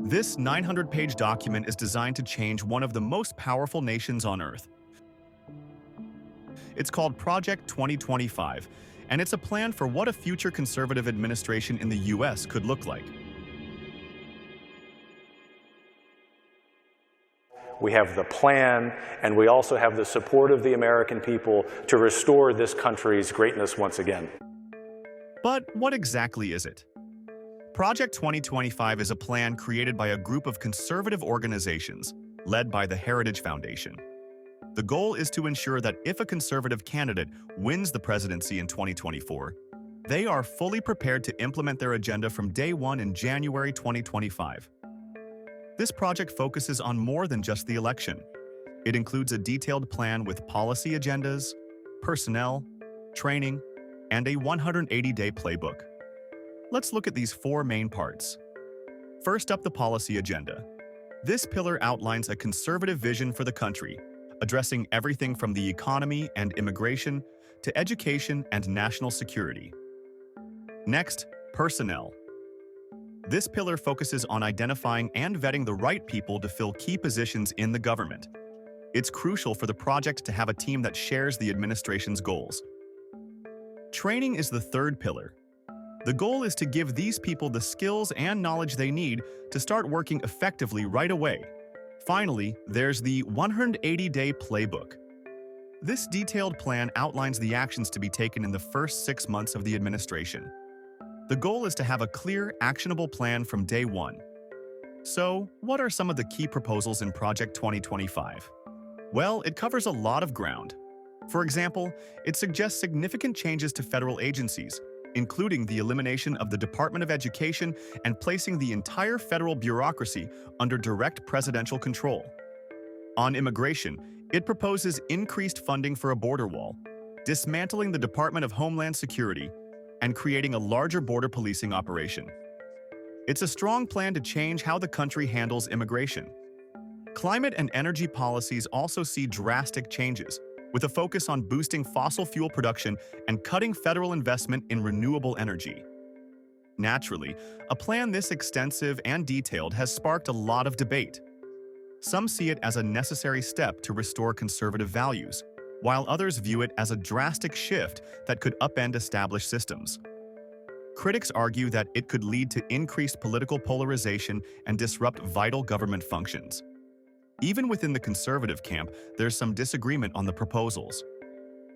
This 900-page document is designed to change one of the most powerful nations on Earth. It's called Project 2025, and it's a plan for what a future conservative administration in the US could look like. We have the plan, and we also have the support of the American people to restore this country's greatness once again. But what exactly is it? Project 2025 is a plan created by a group of conservative organizations led by the Heritage Foundation. The goal is to ensure that if a conservative candidate wins the presidency in 2024, they are fully prepared to implement their agenda from day one in January 2025. This project focuses on more than just the election. It includes a detailed plan with policy agendas, personnel, training, and a 180-day playbook. Let's look at these four main parts. First up, the policy agenda. This pillar outlines a conservative vision for the country, addressing everything from the economy and immigration to education and national security. Next, personnel. This pillar focuses on identifying and vetting the right people to fill key positions in the government. It's crucial for the project to have a team that shares the administration's goals. Training is the third pillar. The goal is to give these people the skills and knowledge they need to start working effectively right away. Finally, there's the 180-day playbook. This detailed plan outlines the actions to be taken in the first 6 months of the administration. The goal is to have a clear, actionable plan from day one. So, what are some of the key proposals in Project 2025? Well, it covers a lot of ground. For example, it suggests significant changes to federal agencies, including the elimination of the Department of Education and placing the entire federal bureaucracy under direct presidential control. On immigration, it proposes increased funding for a border wall, dismantling the Department of Homeland Security, and creating a larger border policing operation. It's a strong plan to change how the country handles immigration. Climate and energy policies also see drastic changes, with a focus on boosting fossil fuel production and cutting federal investment in renewable energy. Naturally, a plan this extensive and detailed has sparked a lot of debate. Some see it as a necessary step to restore conservative values, while others view it as a drastic shift that could upend established systems. Critics argue that it could lead to increased political polarization and disrupt vital government functions. Even within the conservative camp, there's some disagreement on the proposals.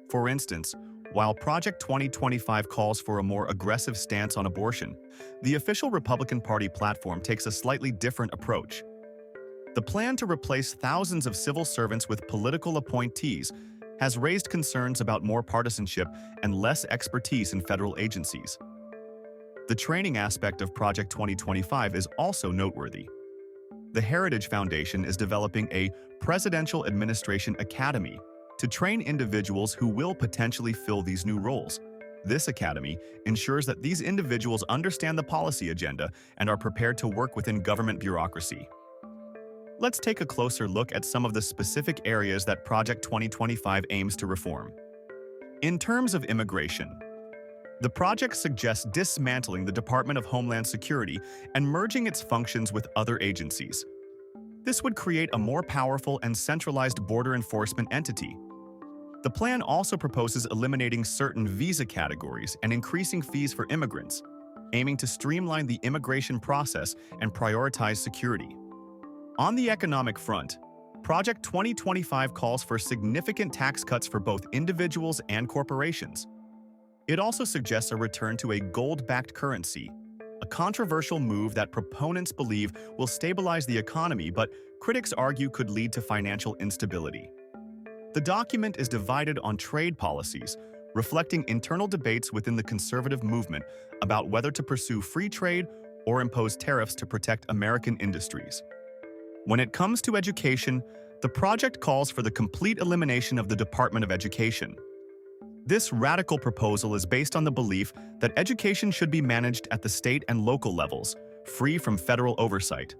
For instance, while Project 2025 calls for a more aggressive stance on abortion, the official Republican Party platform takes a slightly different approach. The plan to replace thousands of civil servants with political appointees has raised concerns about more partisanship and less expertise in federal agencies. The training aspect of Project 2025 is also noteworthy. The Heritage Foundation is developing a Presidential Administration Academy to train individuals who will potentially fill these new roles. This academy ensures that these individuals understand the policy agenda and are prepared to work within government bureaucracy. Let's take a closer look at some of the specific areas that Project 2025 aims to reform. In terms of immigration, the project suggests dismantling the Department of Homeland Security and merging its functions with other agencies. This would create a more powerful and centralized border enforcement entity. The plan also proposes eliminating certain visa categories and increasing fees for immigrants, aiming to streamline the immigration process and prioritize security. On the economic front, Project 2025 calls for significant tax cuts for both individuals and corporations. It also suggests a return to a gold-backed currency, a controversial move that proponents believe will stabilize the economy but critics argue could lead to financial instability. The document is divided on trade policies, reflecting internal debates within the conservative movement about whether to pursue free trade or impose tariffs to protect American industries. When it comes to education, the project calls for the complete elimination of the Department of Education. This radical proposal is based on the belief that education should be managed at the state and local levels, free from federal oversight.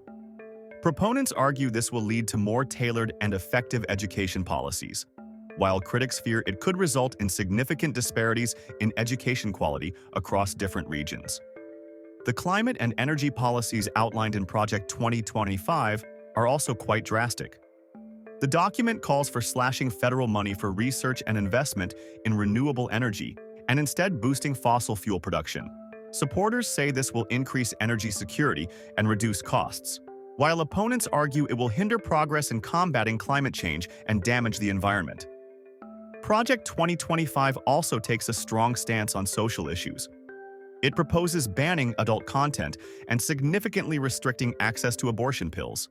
Proponents argue this will lead to more tailored and effective education policies, while critics fear it could result in significant disparities in education quality across different regions. The climate and energy policies outlined in Project 2025 are also quite drastic. The document calls for slashing federal money for research and investment in renewable energy and instead boosting fossil fuel production. Supporters say this will increase energy security and reduce costs, while opponents argue it will hinder progress in combating climate change and damage the environment. Project 2025 also takes a strong stance on social issues. It proposes banning adult content and significantly restricting access to abortion pills.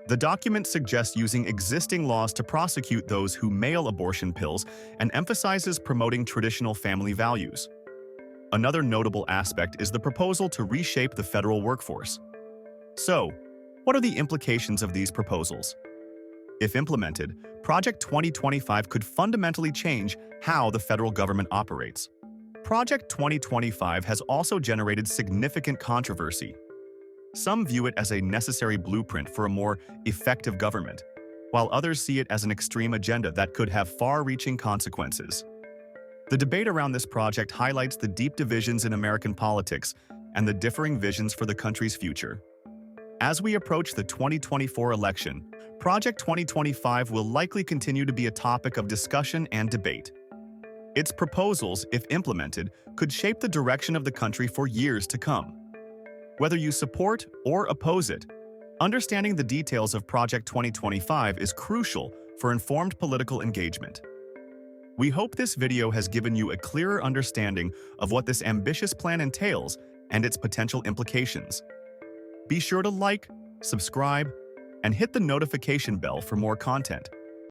The document suggests using existing laws to prosecute those who mail abortion pills and emphasizes promoting traditional family values. Another notable aspect is the proposal to reshape the federal workforce. So, what are the implications of these proposals? If implemented, Project 2025 could fundamentally change how the federal government operates. Project 2025 has also generated significant controversy. Some view it as a necessary blueprint for a more effective government, while others see it as an extreme agenda that could have far-reaching consequences. The debate around this project highlights the deep divisions in American politics and the differing visions for the country's future. As we approach the 2024 election, Project 2025 will likely continue to be a topic of discussion and debate. Its proposals, if implemented, could shape the direction of the country for years to come. Whether you support or oppose it, understanding the details of Project 2025 is crucial for informed political engagement. We hope this video has given you a clearer understanding of what this ambitious plan entails and its potential implications. Be sure to like, subscribe, and hit the notification bell for more content.